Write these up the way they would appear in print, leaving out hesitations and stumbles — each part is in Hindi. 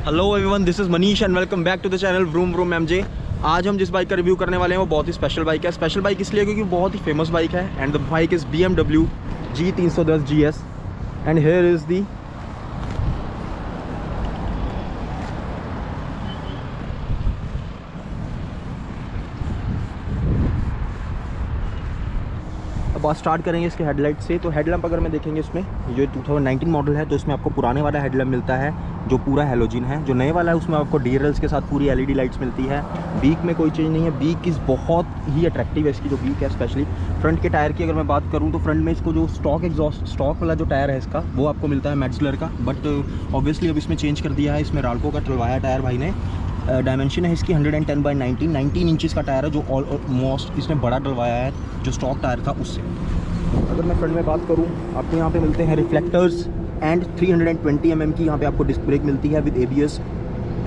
Hello everyone, this is Manish and welcome back to the channel vroom vroom MJ. आज हम जिस बाइक का रिव्यू करने वाले हैं वो बहुत ही स्पेशल बाइक है। स्पेशल बाइक इसलिए क्योंकि बहुत ही फेमस बाइक है and the bike is BMW G310 GS and here is the बात स्टार्ट करेंगे इसके हेडलाइट से। तो हेडलैम्प अगर मैं देखेंगे इसमें ये 2019 मॉडल है तो इसमें आपको पुराने वाला हेडलैम्प मिलता है जो पूरा हेलोजन है। जो नए वाला है उसमें आपको DRLs के साथ पूरी LED लाइट्स मिलती है। बीक में कोई चेंज नहीं है। बीक इज़ बहुत ही अट्रैक्टिव है इसकी जो बीक है। स्पेशली फ्रंट के टायर की अगर मैं बात करूँ तो फ्रंट में इसको जो स्टॉक वाला जो टायर है इसका वो आपको मिलता है मैट्सलर का, बट ऑब्वियसली अब इसमें चेंज कर दिया है। इसमें राल्को का टलवाया टायर भाई ने। डायमेंशन है इसकी 110/19 इंचज़ का टायर है जो ऑलमोस्ट इसने बड़ा डलवाया है जो स्टॉक टायर था उससे। अगर मैं फ्रंट में बात करूँ आपको यहाँ पे मिलते हैं रिफ्लेक्टर्स एंड 320 mm की यहाँ पे आपको डिस्क ब्रेक मिलती है विद ABS।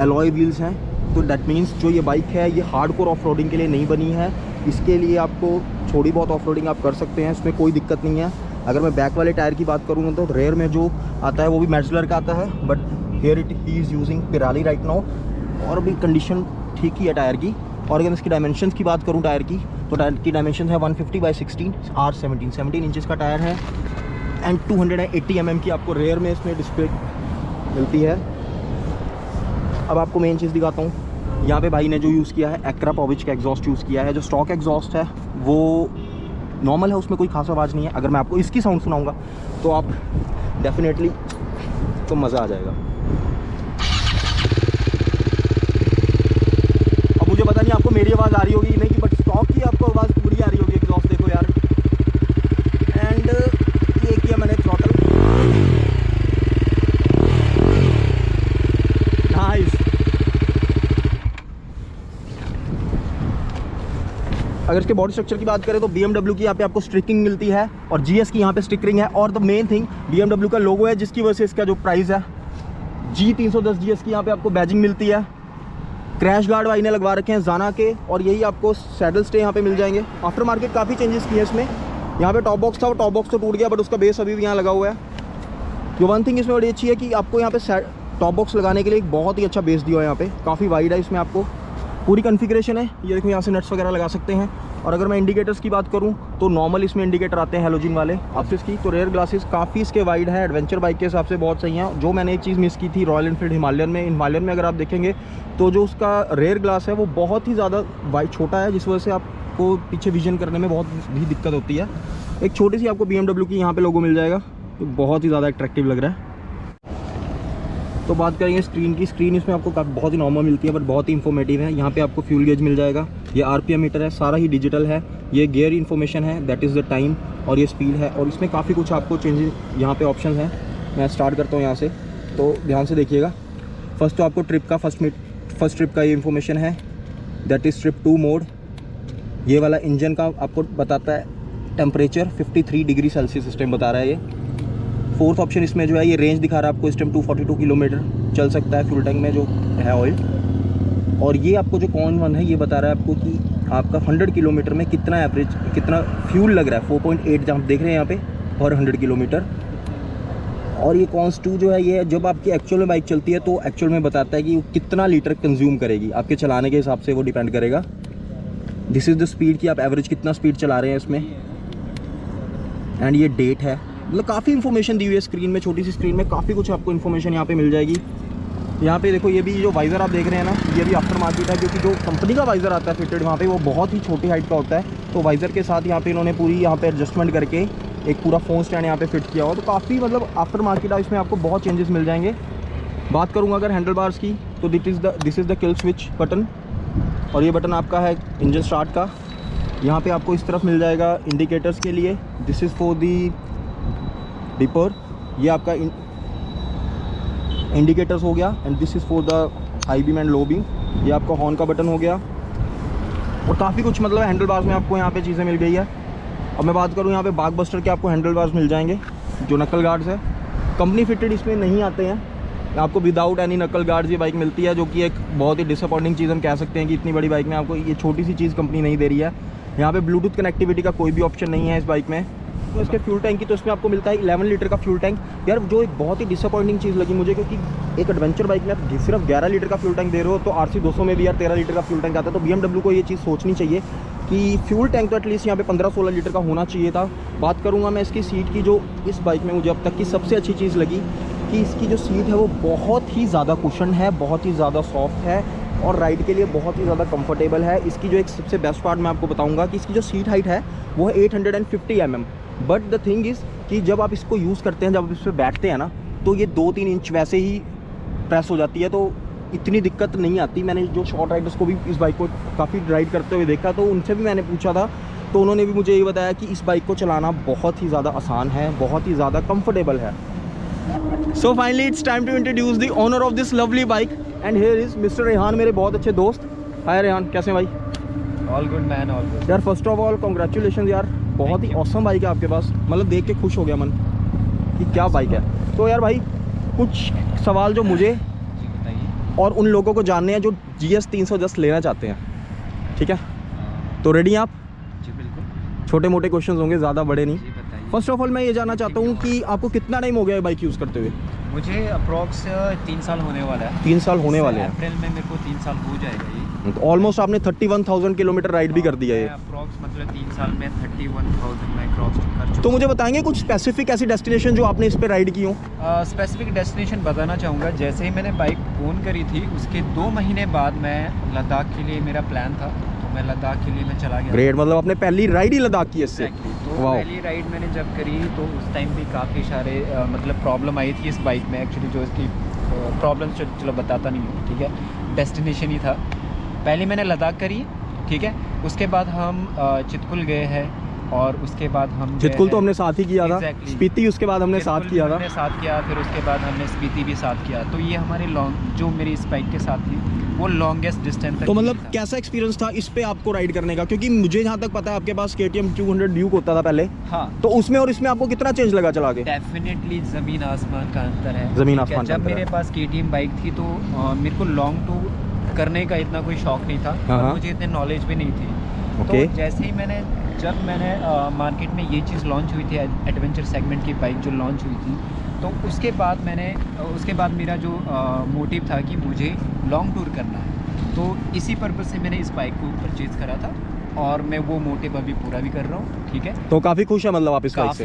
एलॉय व्हील्स हैं तो दैट मीन्स जो ये बाइक है ये हार्डकोर ऑफ रोडिंग के लिए नहीं बनी है। इसके लिए आपको थोड़ी बहुत ऑफ रोडिंग आप कर सकते हैं, इसमें कोई दिक्कत नहीं है। अगर मैं बैक वाले टायर की बात करूँ तो रेयर में जो आता है वो भी मैट्सलर का आता है, but here he is using पिराली राइट नाउ और भी कंडीशन ठीक ही है टायर की। और अगर इसकी डायमेंशंस की बात करूँ टायर की तो टायर की डायमेंशन है 150/16 R17 इंचज़ का टायर है एंड 280 mm की आपको रेयर में इसमें डिस्प्ले मिलती है। अब आपको मेन चीज़ दिखाता हूँ। यहाँ पे भाई ने जो यूज़ किया है एक्रा पॉविच का एग्जॉस्ट यूज़ किया है। जो स्टॉक एग्जॉस्ट है वो नॉर्मल है, उसमें कोई खास आवाज़ नहीं है। अगर मैं आपको इसकी साउंड सुनाऊँगा तो आप डेफिनेटली तो मज़ा आ जाएगा। मुझे पता नहीं आपको मेरी आवाज़ आ रही होगी कि नहीं, बट स्टॉक की आपको आवाज़ पूरी आ रही होगी एग्जॉस्ट। देखो यार, एंड ये किया मैंने थ्रॉटल, नाइस। अगर इसके बॉडी स्ट्रक्चर की बात करें तो BMW की यहाँ पे आपको स्टिकरिंग मिलती है और GS की यहाँ पे स्टिकरिंग है। और द मेन थिंग BMW का लोगो है जिसकी वजह से इसका जो प्राइस है G310 GS की यहाँ पे आपको बैजिंग मिलती है। क्रैश गार्ड भाई ने लगवा रखे हैं जाना के और यही आपको सैडल स्टे यहाँ पे मिल जाएंगे। आफ्टर मार्केट काफ़ी चेंजेस किए इसमें। यहाँ पे टॉप बॉक्स था, वो टॉप बॉक्स तो टूट गया बट उसका बेस अभी भी यहाँ लगा हुआ है। जो वन थिंग इसमें बड़ी अच्छी है कि आपको यहाँ पे टॉप बॉक्स लगाने के लिए एक बहुत ही अच्छा बेस दिया है। यहाँ पे काफ़ी वाइड है, इसमें आपको पूरी कॉन्फ़िगरेशन है। ये देखो यहाँ से नट्स वगैरह लगा सकते हैं। और अगर मैं इंडिकेटर्स की बात करूँ तो नॉर्मल इसमें इंडिकेटर आते हैं हेलोजन वाले आपसिस की। तो रेयर ग्लासेस काफ़ी इसके वाइड है, एडवेंचर बाइक के हिसाब से बहुत सही हैं। जो मैंने एक चीज़ मिस की थी रॉयल एनफील्ड हिमालयन में अगर आप देखेंगे तो जो उसका रेयर ग्लास है वो बहुत ही ज़्यादा वाइड छोटा है, जिस वजह से आपको पीछे विजन करने में बहुत भी दिक्कत होती है। एक छोटी सी आपको BMW की यहाँ पे लोगो मिल जाएगा तो बहुत ही ज़्यादा अट्रैक्टिव लग रहा है। तो बात करेंगे स्क्रीन की। स्क्रीन इसमें आपको बहुत ही नॉर्मल मिलती है बट बहुत ही इंफॉर्मेटिव है। यहाँ पे आपको फ्यूल गेज मिल जाएगा, ये RPM मीटर है, सारा ही डिजिटल है। ये गियर इन्फॉर्मेशन है, दैट इज़ द टाइम, और ये स्पीड है। और इसमें काफ़ी कुछ आपको चेंजेस यहाँ पे ऑप्शन है। मैं स्टार्ट करता हूँ यहाँ से, तो ध्यान से देखिएगा। फर्स्ट तो आपको ट्रिप का फर्स्ट ट्रिप का ये इन्फॉर्मेशन है, दैट इज़ ट्रिप 2 मोड। ये वाला इंजन का आपको बताता है टेम्परेचर 53 डिग्री सेल्सियस इस टाइम बता रहा है ये। फोर्थ ऑप्शन इसमें जो है ये रेंज दिखा रहा है आपको इस टाइम 242 किलोमीटर चल सकता है फ्यूल टैंक में जो है ऑयल। और ये आपको जो कॉन वन है ये बता रहा है आपको कि आपका 100 किलोमीटर में कितना एवरेज कितना फ्यूल लग रहा है। 4.8 जहाँ आप देख रहे हैं यहाँ पे पर 100 किलोमीटर। और ये कॉन्स 2 जो है ये जब आपकी एक्चुअल में बाइक चलती है तो एक्चुअल में बताता है कि वो कितना लीटर कंज्यूम करेगी। आपके चलाने के हिसाब से वो डिपेंड करेगा। दिस इज़ द स्पीड की आप एवरेज कितना स्पीड चला रहे हैं इसमें। एंड ये डेट है, मतलब काफ़ी इन्फॉर्मेशन दी हुई है स्क्रीन में। छोटी सी स्क्रीन में काफ़ी कुछ आपको इन्फॉर्मेशन यहाँ पे मिल जाएगी। यहाँ पे देखो ये भी जो वाइज़र आप देख रहे हैं ना, ये भी आफ्टर मार्केट है क्योंकि जो कंपनी का वाइज़र आता है फिटेड वहाँ पे वो बहुत ही छोटी हाइट का होता है। तो वाइज़र के साथ यहाँ पे इन्होंने पूरी यहाँ पे एडजस्टमेंट करके एक पूरा फ़ोन स्टैंड यहाँ पे फिट किया हुआ। तो काफ़ी मतलब आफ्टर मार्केट है, इसमें आपको बहुत चेंजेस मिल जाएंगे। बात करूँगा अगर हैंडल बार्स की तो this is the kill switch button, और ये बटन आपका है इंजन स्टार्ट का। यहाँ पे आपको इस तरफ मिल जाएगा इंडिकेटर्स के लिए, this is for the dipper, ये आपका इंडिकेटर्स हो गया। And this is for the high beam and low beam, ये आपका हॉर्न का बटन हो गया। और काफ़ी कुछ मतलब हैंडल बार्स में आपको यहाँ पे चीज़ें मिल गई है। अब मैं बात करूँ यहाँ पे बाग बस्टर के आपको हैंडल बार्स मिल जाएंगे जो नकल गार्ड्स है। कंपनी फिटेड इसमें नहीं आते हैं, आपको विदाउट एनी नकल गार्ड्स ये बाइक मिलती है, जो कि एक बहुत ही डिसअपॉइंटिंग चीज़ हम कह सकते हैं कि इतनी बड़ी बाइक में आपको ये छोटी सी चीज़ कंपनी नहीं दे रही है। यहाँ पे ब्लूटूथ कनेक्टिविटी का कोई भी ऑप्शन नहीं है इस बाइक में। हूँ इसके फ्यूल टैंक की, तो इसमें आपको मिलता है 11 लीटर का फ्यूल टैंक। यार जो एक बहुत ही डिसअपॉइंटिंग चीज़ लगी मुझे, क्योंकि एक एडवेंचर बाइक में आप सिर्फ 11 लीटर का फ्यूल टैंक दे रहे हो, तो RC 200 में भी यार 13 लीटर का फ्यूल टैंक आता है। तो BMW को ये चीज़ सोचनी चाहिए कि फ्यूल टैंक तो एटलीस्ट यहाँ पे 15-16 लीटर का होना चाहिए था। बात करूँगा मैं इसकी सीट की, जो इस बाइक में मुझे अब तक की सबसे अच्छी चीज़ लगी कि इसकी जो सीट है वो बहुत ही ज़्यादा कुशन है, बहुत ही ज़्यादा सॉफ्ट है और राइड के लिए बहुत ही ज़्यादा कंफर्टेबल है। इसकी जो एक सबसे बेस्ट पार्ट मैं आपको बताऊंगा कि इसकी जो सीट हाइट है वो है 850 mm। But the thing is कि जब आप इसको यूज़ करते हैं, जब आप इस पर बैठते हैं ना, तो ये 2-3 इंच वैसे ही प्रेस हो जाती है, तो इतनी दिक्कत नहीं आती। मैंने जो शॉर्ट राइडर्स को भी इस बाइक को काफ़ी राइड करते हुए देखा, तो उनसे भी मैंने पूछा था, तो उन्होंने भी मुझे ये बताया कि इस बाइक को चलाना बहुत ही ज़्यादा आसान है, बहुत ही ज़्यादा कंफर्टेबल है। So finally it's time to introduce the owner of this lovely bike, and here is Mr. Rehan, मेरे बहुत अच्छे दोस्त। हाय रेहान, कैसे हैं भाई? All good man, all good. यार फर्स्ट ऑफ ऑल कॉन्ग्रेचुलेशन यार, बहुत ही ऑसम बाइक है आपके पास, मतलब देख के खुश हो गया मन कि क्या बाइक है। तो यार भाई कुछ सवाल जो मुझे जी बताइए। और उन लोगों को जानने हैं जो GS 310 लेना चाहते हैं, ठीक है? तो रेडी हैं आप? जी बिल्कुल। छोटे मोटे क्वेश्चन होंगे, ज़्यादा बड़े नहीं। जी बताइए। फर्स्ट ऑफ ऑल मैं ये जानना चाहता हूँ कि आपको कितना टाइम हो गया है बाइक यूज़ करते हुए? मुझे अप्रॉक्स 3 साल होने वाला है। 3 साल होने वाले हैं। अप्रैल में मेरे को 3 साल हो जाएगा ये। तो ऑलमोस्ट आपने 31,000 किलोमीटर राइड भी कर दिया है। अप्रॉक्स मतलब 3 साल में 31,000 मैं क्रॉस कर चुका। तो मुझे बताएंगे कुछ स्पेसिफिक ऐसी डेस्टिनेशन जो आपने इस पे राइड की हो? स्पेसिफिक डेस्टिनेशन बताना चाहूँगा। जैसे ही मैंने बाइक ओन करी थी, उसके 2 महीने बाद मैं लद्दाख के लिए, मेरा प्लान था, तो मैं लद्दाख के लिए मैं चला गया। ग्रेट, मतलब आपने पहली राइड ही लद्दाख की इससे? तो पहली राइड मैंने जब करी तो उस टाइम भी काफ़ी सारे मतलब प्रॉब्लम आई थी इस बाइक में। एक्चुअली जो इसकी प्रॉब्लम चलो बताता नहीं हूँ, ठीक है? डेस्टिनेशन ही था। पहले मैंने लद्दाख करी, ठीक है? उसके बाद हम चितकुल गए हैं, और उसके बाद हम चितकुल तो हमने साथ ही किया था। Exactly। स्पीति उसके बाद हमने साथ किया था। हमने साथ किया, फिर उसके बाद हमने स्पीति भी साथ किया। तो ये हमारे लॉन्ग, जो मेरी इस बाइक के साथ थी, वो लॉन्गेस्ट डिस्टेंस तक। तो मतलब कैसा एक्सपीरियंस था इस पे आपको राइड करने का? क्योंकि मुझे जहाँ तक पता है आपके पास KTM 200 ड्यूक होता था पहले। हाँ। तो उसमें और इसमें आपको कितना चेंज लगा चला के? डेफिनेटली ज़मीन आसमान का अंतर है। ज़मीन आसमान का जब अंतर है। मेरे पास KTM बाइक थी तो मेरे को लॉन्ग टूर करने का इतना कोई शौक नहीं था, और मुझे इतनी नॉलेज भी नहीं थी। तो जैसे ही जब मैंने मार्केट में ये चीज़ लॉन्च हुई थी, एडवेंचर सेगमेंट की बाइक जो लॉन्च हुई थी, तो उसके बाद मेरा जो मोटिव था कि मुझे लॉन्ग टूर करना है। तो इसी पर्पज़ से मैंने इस बाइक को परचेज़ करा था, और मैं वो मोटिव अभी पूरा भी कर रहा हूँ, ठीक है? तो काफ़ी खुश है मतलब आप इस बाइक से?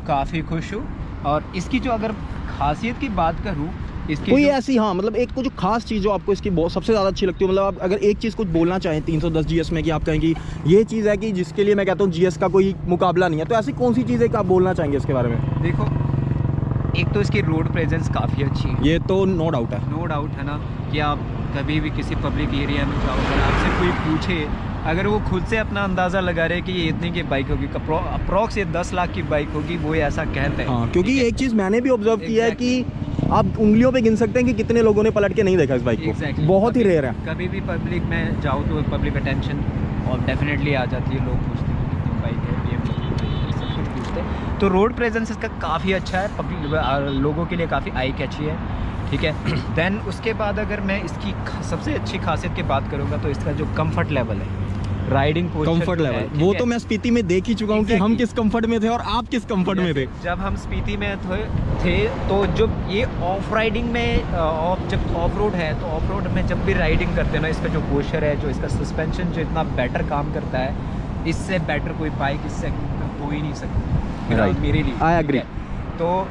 काफ़ी खुश हूँ। और इसकी जो अगर खासियत की बात करूँ, इसकी कोई ऐसी, हाँ मतलब एक कुछ खास चीज़ जो आपको इसकी बहुत सबसे ज़्यादा अच्छी लगती है, मतलब आप अगर एक चीज़ कुछ बोलना चाहें 310 GS में कि आप कहें कि ये चीज़ है कि जिसके लिए मैं कहता हूँ GS का कोई मुकाबला नहीं है, तो ऐसी कौन सी चीज़ है कि आप बोलना चाहेंगे इसके बारे में? देखो, एक तो इसकी रोड प्रेजेंस काफ़ी अच्छी है, ये तो नो डाउट है। नो डाउट है ना, कि आप कभी भी किसी पब्लिक एरिया में जाओ, अगर आपसे कोई पूछे, अगर वो खुद से अपना अंदाज़ा लगा रहे कि ये इतने की बाइक होगी, अप्रॉक्स ये 10 लाख की बाइक होगी, वो ऐसा कहते हैं। हाँ, क्योंकि एक चीज़ मैंने भी ऑब्जर्व किया है कि आप उंगलियों पे गिन सकते हैं कि कितने लोगों ने पलट के नहीं देखा इस बाइक को। बहुत ही रेयर है। कभी भी पब्लिक में जाओ तो पब्लिक अटेंशन और डेफिनेटली आ जाती है, लोग पूछते हैं कितनी बाइक है, BMW, सब कुछ पूछते हैं। तो रोड प्रेजेंस इसका काफ़ी अच्छा है, पब्लिक लोगों के लिए काफ़ी आई कैची है, ठीक है? देन उसके बाद अगर मैं इसकी सबसे अच्छी खासियत की बात करूँगा तो इसका जो कम्फर्ट लेवल है, राइडिंग कंफर्ट लेवल, वो तो मैं स्पीति में देख ही चुका हूँ कि हम किस कंफर्ट में थे और आप किस कंफर्ट में थे। जब हम स्पीति में थे तो जब ये ऑफ राइडिंग में जब ऑफ रोड है, तो ऑफ रोड में जब भी राइडिंग करते हैं ना, इसका जो पोस्चर है, जो इसका सस्पेंशन जो इतना बेटर काम करता है, इससे बेटर कोई बाइक इससे हो ही नहीं सकती मेरे लिए। I agree. तो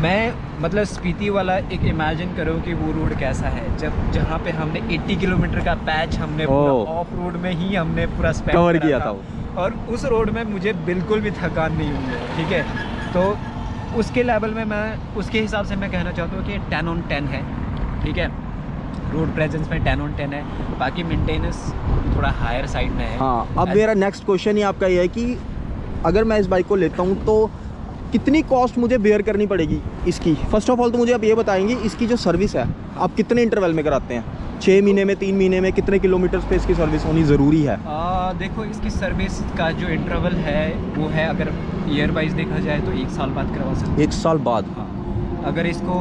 मैं मतलब स्पीति वाला एक इमेजिन करो कि वो रोड कैसा है, जहाँ पे हमने 80 किलोमीटर का पैच हमने ऑफ रोड में ही हमने पूरा स्पेंड कवर किया था, और उस रोड में मुझे बिल्कुल भी थकान नहीं हुई है, ठीक है? तो उसके लेवल में मैं उसके हिसाब से मैं कहना चाहता हूँ कि 10 on 10 है, ठीक है? रोड प्रेजेंस में 10 on 10 है, बाकी मेंटेनेंस थोड़ा हायर साइड में है। हाँ, अब मेरा नेक्स्ट क्वेश्चन ही आपका ये है कि अगर मैं इस बाइक को लेता हूँ तो कितनी कॉस्ट मुझे बेयर करनी पड़ेगी इसकी? फर्स्ट ऑफ ऑल तो मुझे आप ये बताएंगे इसकी जो सर्विस है आप कितने इंटरवल में कराते हैं? 6 महीने में, 3 महीने में, कितने किलोमीटर्स पे इसकी सर्विस होनी ज़रूरी है? देखो, इसकी सर्विस का जो इंटरवल है वो है, अगर ईयर वाइज देखा जाए तो 1 साल बाद करवा सकते हैं। 1 साल बाद? हाँ। अगर इसको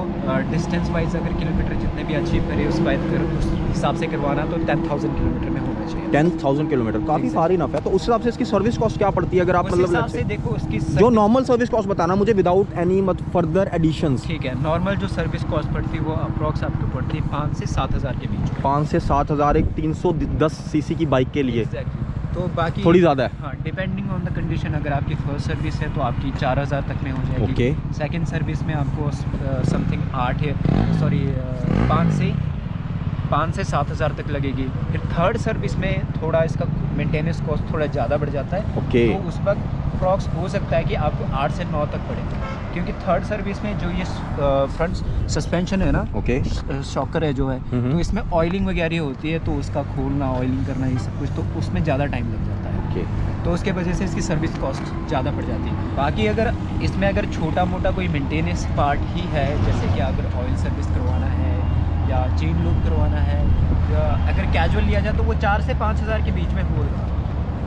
डिस्टेंस वाइज अगर किलोमीटर जितने भी अचीव करे उस हिसाब से करवाना तो 10,000 किलोमीटर में होना चाहिए। 10,000 किलोमीटर काफ़ी फार इनफ है। तो उस हिसाब से इसकी सर्विस कॉस्ट क्या पड़ती है अगर आप उस मतलब हिसाब से देखो उसकी जो नॉर्मल सर्विस कॉस्ट बताना मुझे विदाउट एनी मतलब फर्दर एडिशंस। ठीक है, नॉर्मल जो सर्विस कॉस्ट पड़ती है वो अप्रॉक्स आपको पड़ती है 5 से 7,000 के बीच में। 5 से 7,000 एक 310 सीसी की बाइक के लिए। तो बाकी थोड़ी ज़्यादा है। हाँ, डिपेंडिंग ऑन द कंडीशन। अगर आपकी फर्स्ट सर्विस है तो आपकी 4,000 तक में हो जाएगी। ओके। सेकंड सर्विस में आपको समथिंग 5 से 7,000 तक लगेगी। फिर थर्ड सर्विस में थोड़ा इसका मेंटेनेंस कॉस्ट थोड़ा ज़्यादा बढ़ जाता है। ओके। तो उस वक्त अप्रॉक्स हो सकता है कि आपको 8 से 9 तक पड़े, क्योंकि थर्ड सर्विस में जो ये फ्रंट सस्पेंशन है ना, ओके, शॉकर है जो है, तो इसमें ऑयलिंग वगैरह होती है, तो उसका खोलना, ऑयलिंग करना, ये सब कुछ, तो उसमें ज़्यादा टाइम लग जाता है। ओके। तो उसके वजह से इसकी सर्विस कॉस्ट ज़्यादा पड़ जाती है। बाकी अगर इसमें अगर छोटा मोटा कोई मेंटेनेंस पार्ट ही है, जैसे कि अगर ऑयल सर्विस करवाना है या चेन लूप करवाना है, या अगर कैजुअल लिया जाए तो वो 4 से 5,000 के बीच में होगा।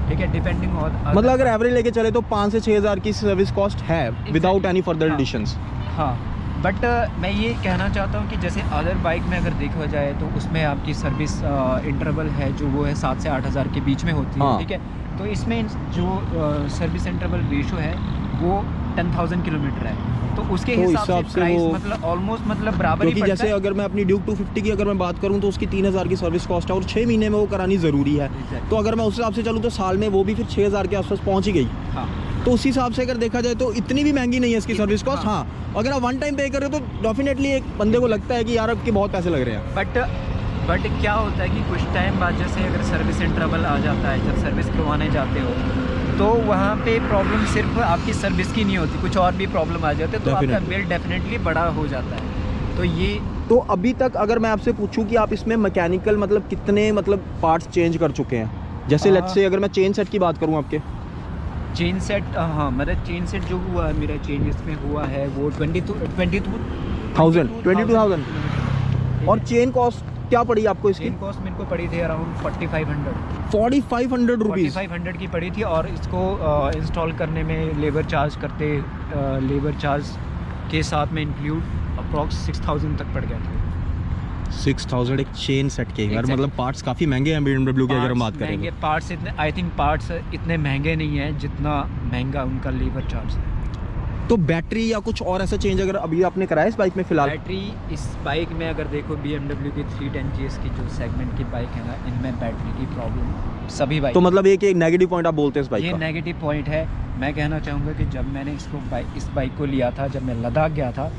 ठीक है, डिपेंडिंग ऑन मतलब अगर एवरेज लेके चले तो 5 से 6,000 की सर्विस कॉस्ट है विदाउट एनी फर्दर एडिशंस। हाँ, बट मैं ये कहना चाहता हूँ कि जैसे अदर बाइक में अगर देखा जाए तो उसमें आपकी सर्विस इंटरवल है जो वो है 7 से 8,000 के बीच में होती है। हाँ। ठीक है, तो इसमें जो सर्विस इंटरवल रेशो है वो 10,000 किलोमीटर है, तो उसके हिसाब से प्राइस मतलब ऑलमोस्ट मतलब बराबर ही पड़ता है। जैसे अगर मैं अपनी ड्यूक 250 की अगर मैं बात करूं तो उसकी 3,000 की सर्विस कॉस्ट है और 6 महीने में वो करानी ज़रूरी है। तो अगर मैं उस हिसाब से चलूँ तो साल में वो भी फिर 6,000 के आसपास पहुँच ही गई। हाँ। तो उस हिसाब से अगर देखा जाए तो इतनी भी महंगी नहीं है इसकी सर्विस कॉस्ट। हाँ, अगर आप वन टाइम पे कर रहे हो तो डेफिनेटली एक बंदे को लगता है कि यार अब के बहुत पैसे लग रहे हैं। बट क्या होता है कि कुछ टाइम बाद जैसे अगर सर्विस इंटरवल आ जाता है, जब सर्विस करवाने जाते हो तो वहाँ पे प्रॉब्लम सिर्फ आपकी सर्विस की नहीं होती, कुछ और भी प्रॉब्लम आ जाते हैं, तो आपका बिल डेफिनेटली बड़ा हो जाता है। तो ये तो अभी तक अगर मैं आपसे पूछूं कि आप इसमें मैकेनिकल मतलब कितने मतलब पार्ट्स चेंज कर चुके हैं, जैसे लेट्स से अगर मैं चेन सेट की बात करूं आपके चेन सेट, हाँ मतलब चेन सेट जो हुआ मेरा चेंज इसमें हुआ है वो 22,000 और चेन कॉस्ट क्या पड़ी आपको इसकी? चेन कॉस्ट मेरे को पड़ी थी अराउंड 4,500 रुपीज़ 4,500 की पड़ी थी, और इसको इंस्टॉल करने में लेबर चार्ज के साथ में इंक्लूड अप्रॉक्स 6,000 तक पड़ गया था। 6,000 एक चेन सेट के यार, मतलब पार्ट्स काफ़ी महंगे हैं BMW के अगर हम बात करें। पार्ट्स इतने, आई थिंक पार्ट्स इतने महंगे नहीं हैं जितना महंगा उनका लेबर चार्ज है। तो बैटरी या कुछ और ऐसा चेंज अगर अभी आपने कराया इस बाइक में फिलहाल? बैटरी इस बाइक में अगर देखो BMW की 310 GS की जो सेगमेंट की बाइक है ना, इनमें बैटरी की प्रॉब्लम सभी बाइक। तो मतलब एक नेगेटिव पॉइंट आप बोलते हैं इस बाइक का? ये नेगेटिव पॉइंट है। मैं कहना चाहूँगा कि जब मैंने इस बाइक को लिया था, जब मैं लद्दाख गया था,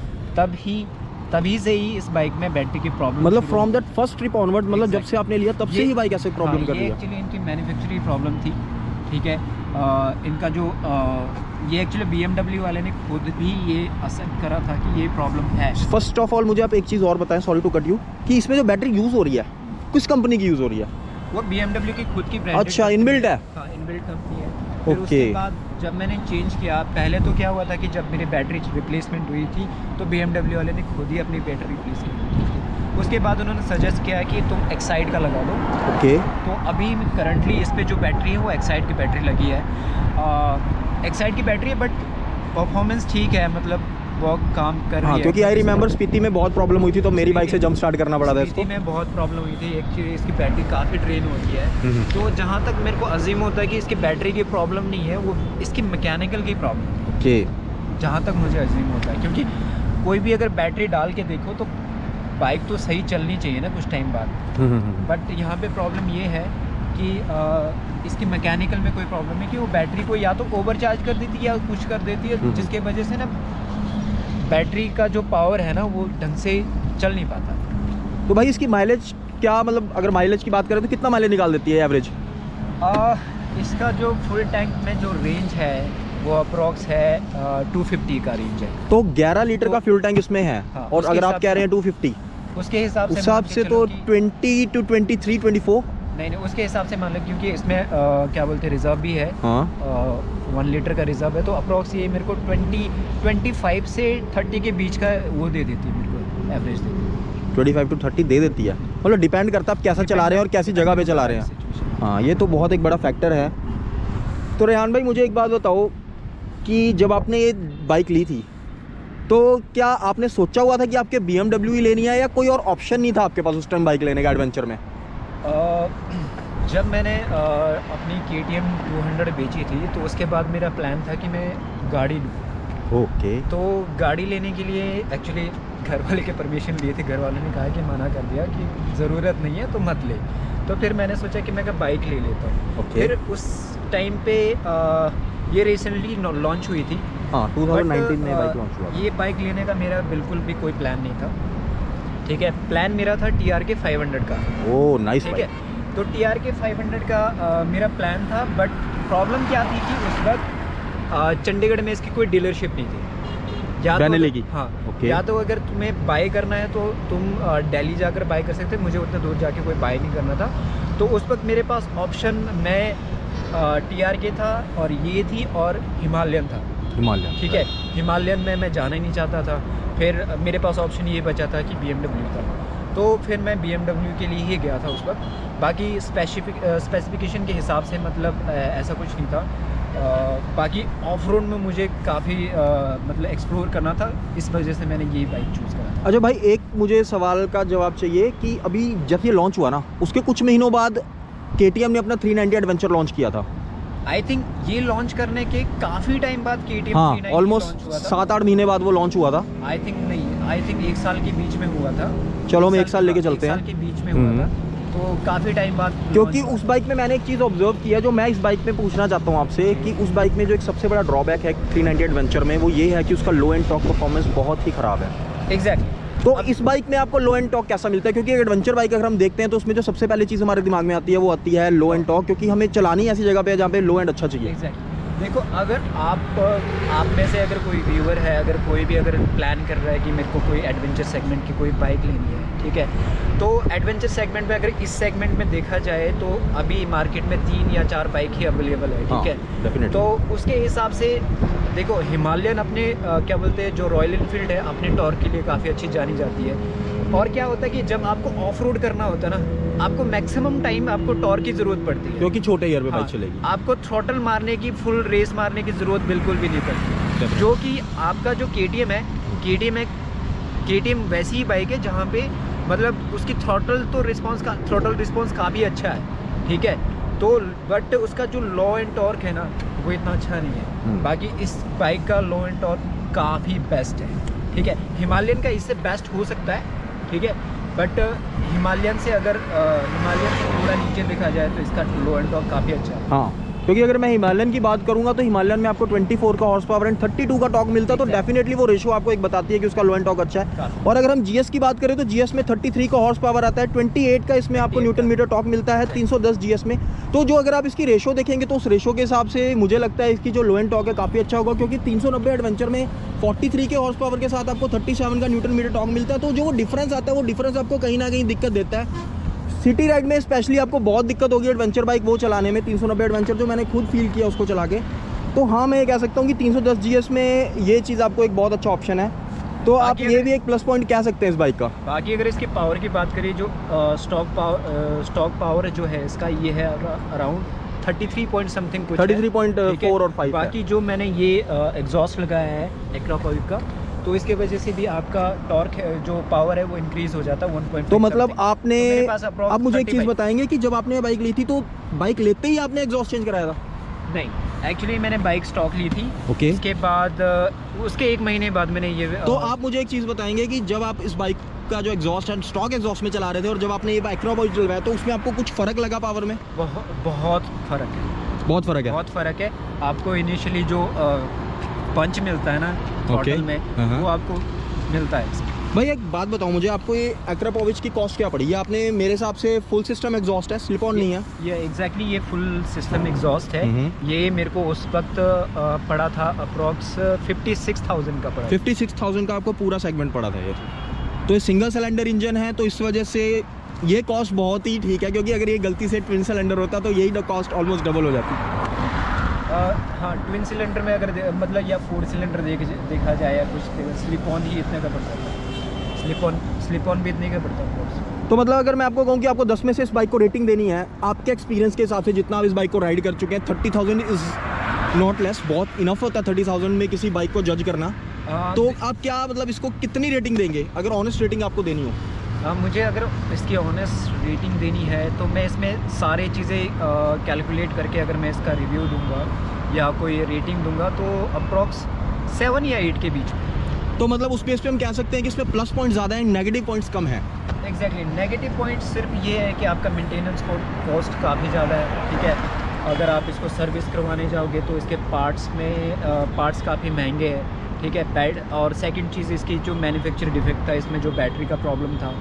तभी से ही इस बाइक में बैटरी की प्रॉब्लम, मतलब from that first trip onward, मतलब जब से आपने लिया तब से ही बाइक ऐसे प्रॉब्लम कर रही है? एक्चुअली इनकी मैन्युफैक्चरिंग प्रॉब्लम थी। ठीक है, इनका जो ये एक्चुअली BMW वाले ने खुद भी ये एक्सेप्ट करा था कि ये प्रॉब्लम है। फर्स्ट ऑफ ऑल मुझे आप एक चीज़ और बताएं, सॉरी टू कट यू, कि इसमें जो बैटरी यूज़ हो रही है किस कंपनी की यूज़ हो रही है? वो BMW की खुद की ब्रांड। अच्छा, इनबिल्ट है? हाँ, इनबिल्ट कंपनी है। फिर उसके बाद जब मैंने चेंज किया, पहले तो क्या हुआ था कि जब मेरी बैटरी रिप्लेसमेंट हुई थी तो BMW वाले ने खुद ही अपनी बैटरी रिप्लेस की। उसके बाद उन्होंने सजेस्ट किया कि तुम एक्साइड का लगा दो। ओके। तो अभी करंटली इस पे जो बैटरी है वो एक्साइड की बैटरी लगी है। एक्साइड की बैटरी है, बट परफॉर्मेंस ठीक है, मतलब वो काम कर रही है। क्योंकि आई रिमेंबर स्पीति में बहुत प्रॉब्लम हुई थी, तो मेरी बाइक से जंप स्टार्ट करना पड़ा था इसको। स्पीति में बहुत प्रॉब्लम हुई थी एक्चुअली, इसकी बैटरी काफ़ी ड्रेन होती है। तो जहाँ तक मेरे को अजीम होता है कि इसकी बैटरी की प्रॉब्लम नहीं है, वो इसकी मैकेनिकल की प्रॉब्लम। ओके। जहाँ तक मुझे अजीम होता है, क्योंकि कोई भी अगर बैटरी डाल के देखो तो बाइक तो सही चलनी चाहिए ना कुछ टाइम बाद, बट यहाँ पे प्रॉब्लम ये है कि इसकी मैकेनिकल में कोई प्रॉब्लम है कि वो बैटरी को या तो ओवर चार्ज कर देती है या कुछ कर देती है, जिसके वजह से ना बैटरी का जो पावर है ना वो ढंग से चल नहीं पाता। तो भाई इसकी माइलेज क्या, मतलब अगर माइलेज की बात करें तो कितना माइलेज निकाल देती है एवरेज? इसका जो फुल टैंक में जो रेंज है वो अप्रॉक्स है 250 का रेंज है। तो 11 लीटर का फ्यूल टैंक इसमें है। हाँ, और अगर आप कह रहे हैं 250, उसके हिसाब से तो 20 to 23, 24 नहीं, उसके हिसाब से मान लो, क्योंकि इसमें क्या बोलते हैं रिजर्व भी है। 1 लीटर का रिजर्व है, तो अप्रॉक्स ये मेरे को 25 से 30 के बीच का वो दे देती है, मेरे को एवरेज दे देती है। 25 to 30 दे देती है, मतलब डिपेंड करता है आप कैसा चला रहे हैं और कैसी जगह पे चला रहे हैं। हाँ, ये तो बहुत एक बड़ा फैक्टर है। तो रेहान भाई मुझे एक बात बताओ कि जब आपने ये बाइक ली थी तो क्या आपने सोचा हुआ था कि आपके BMW ही लेनी है या कोई और ऑप्शन नहीं था आपके पास उस टाइम बाइक लेने का एडवेंचर में? जब मैंने अपनी KTM 200 बेची थी तो उसके बाद मेरा प्लान था कि मैं गाड़ी लूँ। ओके। तो गाड़ी लेने के लिए एक्चुअली घर वाले के परमिशन लिए थे, घर वालों ने कहा कि मना कर दिया कि ज़रूरत नहीं है तो मत ले। तो फिर मैंने सोचा कि मैं बाइक ले लेता हूँ। फिर उस टाइम पे ये रिसेंटली लॉन्च हुई थी। हाँ, 2019 में बाइक लॉन्च हुआ। ये बाइक लेने का मेरा बिल्कुल भी कोई प्लान नहीं था, ठीक है। प्लान मेरा था TRK 500 का। ओह नाइस, ठीक है। तो TRK 500 का मेरा प्लान था, बट प्रॉब्लम क्या थी कि उस वक्त चंडीगढ़ में इसकी कोई डीलरशिप नहीं थी। या तो हाँ, या तो अगर तुम्हें बाय करना है तो तुम दिल्ली जाकर बाय कर सकते, मुझे उतना दूर जाके कोई बाय नहीं करना था। तो उस वक्त मेरे पास ऑप्शन मैं TRK था और ये थी और हिमालयन था। हिमालयन, ठीक है। हिमालयन में मैं जाना ही नहीं चाहता था। फिर मेरे पास ऑप्शन ये बचा था कि BMW था। तो फिर मैं BMW के लिए ही गया था उस वक्त। बाकी स्पेसिफिकेशन के हिसाब से मतलब ऐसा कुछ नहीं था। बाकी ऑफ रोड में मुझे काफ़ी मतलब एक्सप्लोर करना था, इस वजह से मैंने ये बाइक चूज़ करा था। अच्छा भाई, एक मुझे सवाल का जवाब चाहिए कि अभी जब ये लॉन्च हुआ ना, उसके कुछ महीनों बाद KTM ने अपना 390 एडवेंचर लॉन्च किया था। आई थिंक ये लॉन्च करने के काफ़ी टाइम बाद KTM हाँ, ऑलमोस्ट 7-8 महीने बाद वो लॉन्च हुआ था। आई थिंक 1 साल के बीच में हुआ था। चलो हम 1 साल लेके चलते हैं। 1 साल के बीच में हुआ था, तो काफ़ी टाइम बाद। क्योंकि उस बाइक में मैंने एक चीज़ ऑब्जर्व किया जो मैं इस बाइक में पूछना चाहता हूँ आपसे, कि उस बाइक में जो एक सबसे बड़ा ड्रॉबैक है 390 एडवेंचर में, वो ये है कि उसका लो एंड टॉर्क परफॉर्मेंस बहुत ही ख़राब है। एग्जैक्टली। तो इस बाइक में आपको लो एंड टॉर्क कैसा मिलता है? क्योंकि एडवेंचर बाइक अगर हम देखते हैं तो उसमें जो सबसे पहली चीज़ हमारे दिमाग में आती है वो आती है लो एंड टॉर्क, क्योंकि हमें चलानी ऐसी जगह पे है जहाँ पे लो एंड अच्छा चाहिए। एग्जैक्टली। देखो, अगर आप में से अगर कोई व्यूअर है, अगर कोई भी अगर प्लान कर रहा है कि मेरे को कोई एडवेंचर सेगमेंट की कोई बाइक लेनी है, ठीक है, तो एडवेंचर सेगमेंट में अगर इस सेगमेंट में देखा जाए तो अभी मार्केट में 3 या 4 बाइक ही अवेलेबल है, ठीक है। तो उसके हिसाब से देखो, हिमालयन अपने क्या बोलते हैं, जो रॉयल इनफील्ड है, अपने टॉर्क के लिए काफ़ी अच्छी जानी जाती है। और क्या होता है कि जब आपको ऑफ रोड करना होता है ना, आपको मैक्सिमम टाइम आपको टॉर्क की ज़रूरत पड़ती है, क्योंकि छोटे ईयर में बाइक चलेगी। आपको थ्रॉटल मारने की, फुल रेस मारने की ज़रूरत बिल्कुल भी नहीं पड़ती। जो कि आपका जो KTM है, KTM वैसी ही बाइक है जहाँ पे मतलब उसकी थ्रॉटल रिस्पॉन्स काफ़ी अच्छा है, ठीक है। तो बट उसका जो लो एंड टॉर्क है ना, वो इतना अच्छा नहीं है। बाकी इस बाइक का लो एंड टॉर्क काफ़ी बेस्ट है, ठीक है। हिमालयन का इससे बेस्ट हो सकता है, ठीक है, बट हिमालयन से थोड़ा नीचे देखा जाए तो इसका लो एंड टॉर्क काफ़ी अच्छा है। हाँ, क्योंकि अगर मैं हिमालयन की बात करूंगा तो हिमालयन में आपको 24 का हॉर्स पावर एंड 32 का टॉर्क मिलता है। तो डेफिनेटली वो रेशियो आपको एक बताती है कि उसका लो एंड टॉर्क अच्छा है। और अगर हम GS की बात करें तो GS में 33 का हॉर्स पावर आता है, 28 का इसमें आपको न्यूटन मीटर टॉर्क मिलता है, 310 GS में। तो जो अगर आप इसकी रेशियो देखेंगे तो उस रेशियो के हिसाब से मुझे लगता है इसकी जो लो एंड टॉर्क है काफ़ी अच्छा होगा, क्योंकि 390 एडवेंचर में 43 के हॉर्स पावर के साथ आपको 37 का न्यूटन मीटर टॉर्क मिलता है। तो जो वो डिफरेंस आता है, वो डिफरेंस आपको कहीं ना कहीं दिक्कत देता है। सिटी राइड में स्पेशली आपको बहुत दिक्कत होगी एडवेंचर बाइक वो चलाने में, 390 एडवेंचर जो मैंने खुद फील किया उसको चला के। तो हाँ, मैं ये कह सकता हूँ कि 310 GS में ये चीज़ आपको एक बहुत अच्छा ऑप्शन है। तो आप ये भी एक प्लस पॉइंट कह सकते हैं इस बाइक का। बाकी अगर इसकी पावर की बात करें, जो स्टॉक पावर जो है इसका, ये है अराउंड 33 पॉइंट समथिंग कुछ, 33.4 और 5। बाकी जो मैंने ये एग्जॉस्ट लगाया है एक्रापोविक का, तो इसके वजह से भी आपका टॉर्क जो पावर है वो इंक्रीज हो जाता है 1.5। तो मतलब आपने आप मुझे एक चीज़ बताएंगे कि जब आपने बाइक ली थी तो बाइक लेते ही आपने एग्जॉस्ट चेंज कराया था? नहीं, एक्चुअली मैंने बाइक स्टॉक ली थी। ओके। इसके बाद उसके 1 महीने बाद मैंने ये तो आप मुझे एक चीज़ बताएंगे कि जब आप इस बाइक का जो एग्जॉस्ट है स्टॉक एग्जॉस्ट में चला रहे थे और जब आपने ये एक्रापोविक चलवाया तो उसमें आपको कुछ फ़र्क लगा पावर में? बहुत फ़र्क है, बहुत फ़र्क है, बहुत फ़र्क है। आपको इनिशियली जो पंच मिलता है ना थ्रॉटल में, वो आपको मिलता है। भाई एक बात बताओ मुझे, आपको ये एक्रापोविच की कॉस्ट क्या पड़ी? ये आपने मेरे हिसाब से फुल सिस्टम एग्जॉस्ट है, स्लिप ऑन नहीं है? ये एग्जैक्टली ये फुल सिस्टम एग्जॉस्ट है। ये मेरे को उस वक्त पड़ा था अप्रॉक्स 56,000 का पड़ा। 56,000 का आपको पूरा सेगमेंट पड़ा था ये। तो ये सिंगल सिलेंडर इंजन है, तो इस वजह से ये कॉस्ट बहुत ही ठीक है, क्योंकि अगर ये गलती से ट्विन सिलेंडर होता तो यही कॉस्ट ऑलमोस्ट डबल हो जाती। हाँ, ट्विन सिलेंडर में अगर मतलब या 4 सिलेंडर देखा जाए या कुछ, स्लिप ऑन ही इतने का पड़ता है, स्लिप ऑन भी इतने का पड़ता है। तो मतलब अगर मैं आपको कहूँ कि आपको 10 में से इस बाइक को रेटिंग देनी है, आपके एक्सपीरियंस के हिसाब से जितना आप इस बाइक को राइड कर चुके हैं, 30,000 इज़ नॉट लेस, बहुत इनफ होता है 30,000 में किसी बाइक को जज करना। तो आप क्या मतलब इसको कितनी रेटिंग देंगे अगर ऑनेस्ट रेटिंग आपको देनी हो? मुझे अगर इसकी ऑनेस्ट रेटिंग देनी है तो मैं इसमें सारी चीज़ें कैलकुलेट करके अगर मैं इसका रिव्यू दूंगा या कोई रेटिंग दूंगा तो अप्रॉक्स 7 या 8 के बीच में। तो मतलब उस बेस पे हम कह सकते हैं कि इसमें प्लस पॉइंट ज़्यादा है, नेगेटिव पॉइंट्स कम है। एग्जैक्टली, नेगेटिव पॉइंट सिर्फ ये है कि आपका मेंटेनेंस कॉस्ट काफ़ी ज़्यादा है, ठीक है। अगर आप इसको सर्विस करवाने जाओगे तो इसके पार्ट्स काफ़ी महंगे हैं, ठीक है, पैड। और सेकंड चीज़ इसकी जो मैन्युफैक्चर डिफेक्ट था, इसमें जो बैटरी का प्रॉब्लम था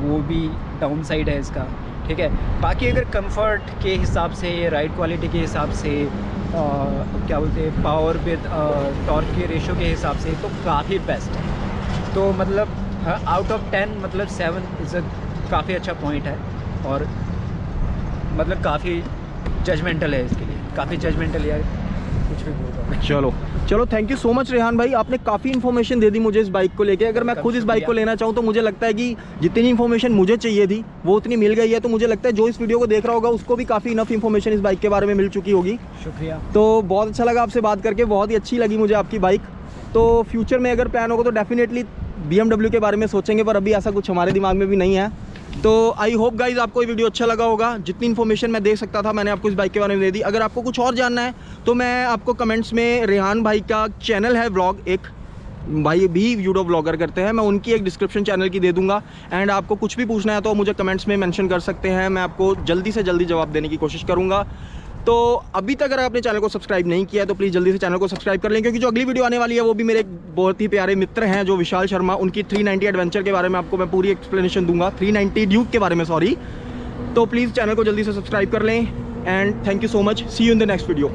वो भी डाउन साइड है इसका, ठीक है। बाकी अगर कंफर्ट के हिसाब से, राइड क्वालिटी के हिसाब से, क्या बोलते हैं, पावर विद टॉर्क के रेशो के हिसाब से तो काफ़ी बेस्ट है। तो मतलब आउट ऑफ 10 मतलब 7 इज़ अ काफ़ी अच्छा पॉइंट है। और मतलब काफ़ी जजमेंटल है इसके लिए, काफ़ी जजमेंटल है, कुछ भी बोल। चलो thank you so much Rehan भाई, आपने काफ़ी इन्फॉर्मेशन दे दी मुझे इस बाइक को लेके। अगर मैं खुद इस बाइक को लेना चाहूँ तो मुझे लगता है कि जितनी इन्फॉर्मेशन मुझे चाहिए थी वो उतनी मिल गई है। तो मुझे लगता है जो इस वीडियो को देख रहा होगा उसको भी काफ़ी इनफ इन्फॉर्मेशन इस बाइक के बारे में मिल चुकी होगी। शुक्रिया। तो बहुत अच्छा लगा आपसे बात करके, बहुत ही अच्छी लगी मुझे आपकी बाइक। तो फ्यूचर में अगर प्लान होगा तो डेफिनेटली BMW के बारे में सोचेंगे, पर अभी ऐसा कुछ हमारे दिमाग में भी नहीं है। तो आई होप गाइज आपको ये वीडियो अच्छा लगा होगा। जितनी इन्फॉर्मेशन मैं दे सकता था मैंने आपको इस बाइक के बारे में दे दी। अगर आपको कुछ और जानना है तो मैं आपको कमेंट्स में, रेहान भाई का चैनल है व्लॉग, एक भाई भी वीडियो ब्लॉगर करते हैं, मैं उनकी एक डिस्क्रिप्शन चैनल की दे दूंगा। एंड आपको कुछ भी पूछना है तो मुझे कमेंट्स में मेंशन कर सकते हैं, मैं आपको जल्दी से जल्दी जवाब देने की कोशिश करूँगा। तो अभी तक अगर आपने चैनल को सब्सक्राइब नहीं किया है तो प्लीज़ जल्दी से चैनल को सब्सक्राइब कर लें, क्योंकि जो अगली वीडियो आने वाली है वो भी मेरे एक बहुत ही प्यारे मित्र हैं जो विशाल शर्मा, उनकी 390 एडवेंचर के बारे में आपको मैं पूरी एक्सप्लेनेशन दूंगा, 390 ड्यूक के बारे में, सॉरी। तो प्लीज़ चैनल को जल्दी से सब्सक्राइब कर लें and thank you so much, see you in the next video.